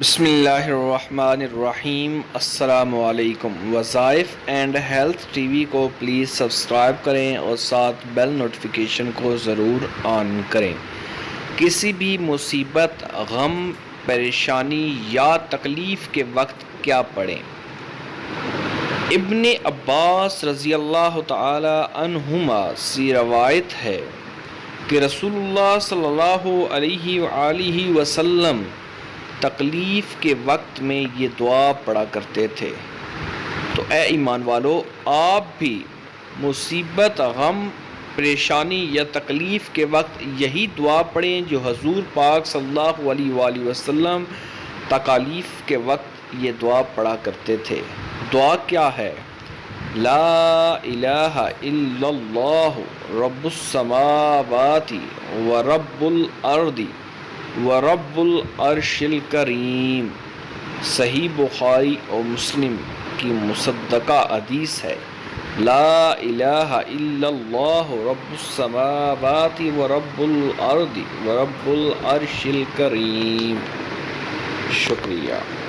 بسم اللہ الرحمن الرحیم۔ السلام علیکم۔ وظائف اینڈ ہیلتھ ٹی وی کو پلیز سبسکرائب کریں اور ساتھ بیل نوٹیفیکیشن کو ضرور آن کریں۔ کسی بھی مصیبت، غم، پریشانی یا تکلیف کے وقت کیا پڑھیں؟ ابن عباس رضی اللہ تعالی عنہما سے روایت ہے کہ رسول اللہ صلی اللہ علیہ وآلہ وسلم تکلیف کے وقت میں یہ دعا پڑھا کرتے تھے۔ تو اے ایمان والو، آپ بھی مصیبت، غم، پریشانی یا تکلیف کے وقت یہی دعا پڑھیں جو حضور پاک صلی اللہ علیہ وآلہ وسلم تکالیف کے وقت یہ دعا پڑھا کرتے تھے۔ دعا کیا ہے؟ لا الہ الا اللہ رب السماوات ورب الارض ورب العرش الکریم۔ صحیح بخاری اور مسلم کی مصدقہ حدیث ہے۔ لا الہ الا اللہ رب السماوات ورب الارض ورب العرش الکریم۔ شکریہ۔